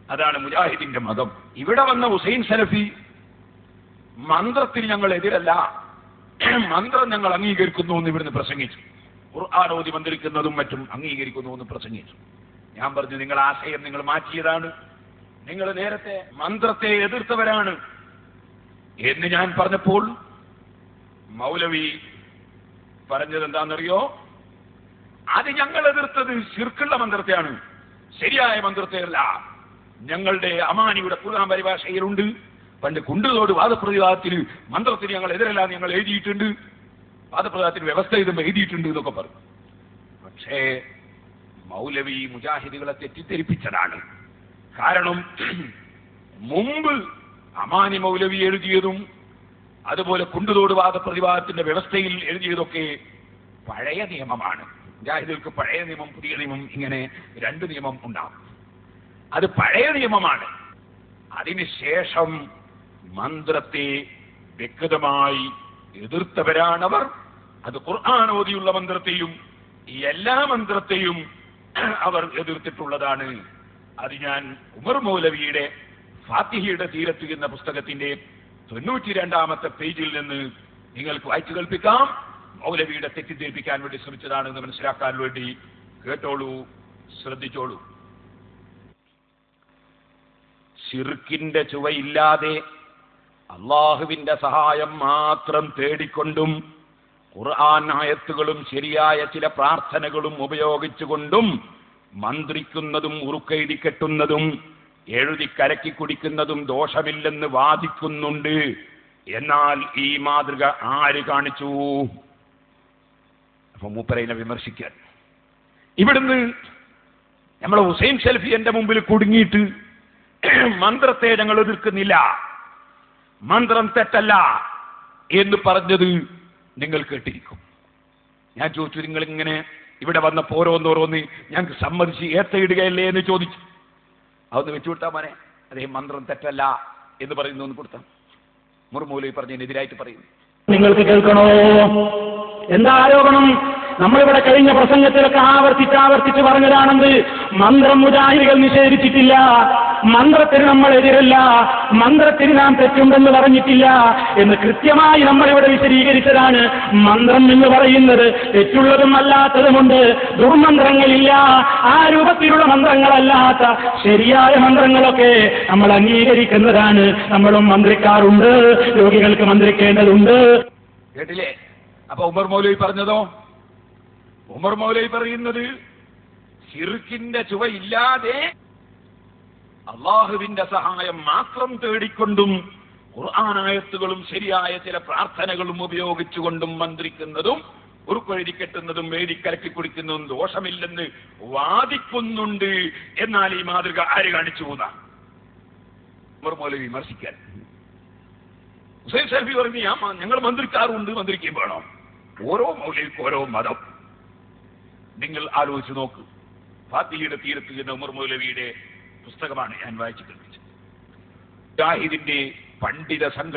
അതാണ് മുജാഹിദിന്റെ മതം. ഇവിടെ വന്ന ഹുസൈൻ സലഫി മന്ത്രത്തിന് ഞങ്ങൾ എതിരല്ല, മന്ത്രം ഞങ്ങൾ അംഗീകരിക്കുന്നു എന്ന് ഇവിടുന്ന് പ്രസംഗിച്ചു. ഖുർആൻ ഓതി മന്ത്രിക്കുന്നതും മറ്റും അംഗീകരിക്കുന്നു എന്ന് പ്രസംഗിച്ചു. ഞാൻ പറഞ്ഞു, നിങ്ങൾ ആശയം നിങ്ങൾ മാറ്റിയതാണ്, നിങ്ങൾ നേരത്തെ മന്ത്രത്തെ എതിർത്തവരാണ് എന്ന് ഞാൻ പറഞ്ഞപ്പോൾ മൗലവി പറഞ്ഞത് എന്താണെന്നറിയോ? അത് ഞങ്ങൾ എതിർത്തത് ശിർക്കുള്ള മന്ത്രത്തെയാണ്, ശരിയായ മന്ത്രത്തെയല്ല. ഞങ്ങളുടെ അമാനിയുടെ ഖുർആൻ പരിഭാഷയിലുണ്ട്, പണ്ട് കുണ്ടുതോട് വാദപ്രതിവാദത്തിൽ മന്ത്രത്തിന് ഞങ്ങൾ എതിരല്ല ഞങ്ങൾ എഴുതിയിട്ടുണ്ട്, വാദപ്രതിവാദത്തിന് വ്യവസ്ഥ എഴുതുമ്പോൾ എഴുതിയിട്ടുണ്ട് എന്നൊക്കെ പറഞ്ഞു. പക്ഷേ മൗലവി മുജാഹിദുകളെ തെറ്റിദ്ധരിപ്പിച്ചതാണ്. കാരണം മുമ്പ് അമാനി മൗലവി എഴുതിയതും അതുപോലെ കുണ്ടുതോട് വാദപ്രതിവാദത്തിന്റെ വ്യവസ്ഥയിൽ എഴുതിയതൊക്കെ പഴയ നിയമമാണ്. മുജാഹിദുകൾക്ക് പഴയ നിയമം പുതിയ നിയമം ഇങ്ങനെ രണ്ട് നിയമം ഉണ്ടാവും. അത് പഴയ നിയമമാണ്. അതിനുശേഷം മന്ത്രത്തെ വ്യക്തമായി എതിർത്തവരാണവർ. അത് ഖുർആൻ ഓതിയുള്ള മന്ത്രത്തെയും എല്ലാ മന്ത്രത്തെയും അവർ എതിർത്തിട്ടുള്ളതാണ്. അത് ഞാൻ ഉമർ മൗലവിയുടെ ഫാത്തിഹയുടെ തീരത്ത് എന്ന പുസ്തകത്തിന്റെ 92-ാമത്തെ പേജിൽ നിന്ന് നിങ്ങൾക്ക് വായിച്ചു കേൾപ്പിക്കാം. മൗലവിയുടെ തെറ്റിദ്ധരിപ്പിക്കാൻ വേണ്ടി ശ്രമിച്ചതാണെന്ന് മനസ്സിലാക്കാൻ വേണ്ടി കേട്ടോളൂ, ശ്രദ്ധിച്ചോളൂ. ശിർക്കിന്റെ ചുവയില്ലാതെ അള്ളാഹുവിന്റെ സഹായം മാത്രം തേടിക്കൊണ്ടും ഖുർആൻ ആയത്തുകളും ശരിയായ ചില പ്രാർത്ഥനകളും ഉപയോഗിച്ചുകൊണ്ടും മന്ത്രിക്കുന്നതും ഉറുക്കെഴുതി കെട്ടുന്നതും എഴുതി കലക്കി കുടിക്കുന്നതും ദോഷമില്ലെന്ന് വാദിക്കുന്നുണ്ട്. എന്നാൽ ഈ മാതൃക ആര് കാണിച്ചു? അപ്പൊ മൂപ്പരയിനെ വിമർശിക്കാൻ ഇവിടുന്ന് നമ്മളെ ഹുസൈൻ സലഫി എന്റെ മുമ്പിൽ കുടുങ്ങിയിട്ട് മന്ത്രത്തെ ഞങ്ങൾ എതിർക്കുന്നില്ല, മന്ത്രം തെറ്റല്ല എന്ന് പറഞ്ഞത് നിങ്ങൾ കേട്ടിരിക്കും. ഞാൻ ചോദിച്ചു, നിങ്ങൾ ഇങ്ങനെ ഇവിടെ വന്നപ്പോ ഓരോന്നോരോന്ന് ഞങ്ങൾക്ക് സമ്മതിച്ച് ഏത്തയിടുകയല്ലേ എന്ന് ചോദിച്ചു. അതൊന്ന് വെച്ചുവിട്ടാ മോനെ, അതേ മന്ത്രം തെറ്റല്ല എന്ന് പറയുന്നു ഒന്ന് കൊടുത്താൽ. മുർമൂലി പറഞ്ഞതിനെതിരായിട്ട് പറയുന്നു. നിങ്ങൾക്ക് കേൾക്കണോ? എന്താ ആരോപണം? നമ്മളിവിടെ കഴിഞ്ഞ പ്രസംഗത്തിലൊക്കെ ആവർത്തിച്ച് പറഞ്ഞതാണെന്ന്. മന്ത്രം മുജാഹിദുകൾ നിഷേധിച്ചിട്ടില്ല, മന്ത്രത്തിന് നമ്മൾ എതിരല്ല, മന്ത്രത്തിന് നാം തെറ്റുണ്ടെന്ന് പറഞ്ഞിട്ടില്ല എന്ന് കൃത്യമായി നമ്മളിവിടെ വിശദീകരിച്ചതാണ്. മന്ത്രം എന്ന് പറയുന്നത് തെറ്റുള്ളതും അല്ലാത്തതുമുണ്ട്, ദുർമന്ത്രങ്ങളില്ല. ആ രൂപത്തിലുള്ള മന്ത്രങ്ങളല്ലാത്ത ശരിയായ മന്ത്രങ്ങളൊക്കെ നമ്മൾ അംഗീകരിക്കുന്നതാണ്. നമ്മളും മന്ത്രിക്കാറുണ്ട്, രോഗികൾക്ക് മന്ത്രിക്കേണ്ടതുണ്ട്. കേട്ടില്ലേ? അപ്പൊ ഉമർ മൗലവി പറഞ്ഞതോ? ഉമർ മൗലവി പറയുന്നത് ശിർക്കിന്റെ ചുവയില്ലാതെ അള്ളാഹുവിന്റെ സഹായം മാത്രം തേടിക്കൊണ്ടും ഖുർആനായത്തുകളും ശരിയായ ചില പ്രാർത്ഥനകളും ഉപയോഗിച്ചുകൊണ്ടും മന്ത്രിക്കുന്നതും ഉറുക്കെഴുതി കെട്ടുന്നതും വേദിക്കലക്കി കുടിക്കുന്നതും ദോഷമില്ലെന്ന് വാദിക്കുന്നുണ്ട്. എന്നാൽ ഈ മാതൃക ആര് കാണിച്ചു പോകുന്നതാണ്? ഉമർ മൗലവി വിമർശിക്കാൻ. ഹുസൈൻ സലഫി പറഞ്ഞു, ഞങ്ങൾ മന്ത്രിക്കാറുണ്ട്, മന്ത്രിക്കുകയും വേണം. ഓരോ മൗലവിക്ക് ഓരോ മതം. നിങ്ങൾ ആലോചിച്ച് നോക്ക്. ഫാത്തിഹയുടെ തീരത്ത് എന്ന ഉമർ മൗലവിയുടെ പുസ്തകമാണ് ഞാൻ വായിച്ചു കേൾപ്പിച്ചത്. മുജാഹിദിന്റെ പണ്ഡിത സംഘ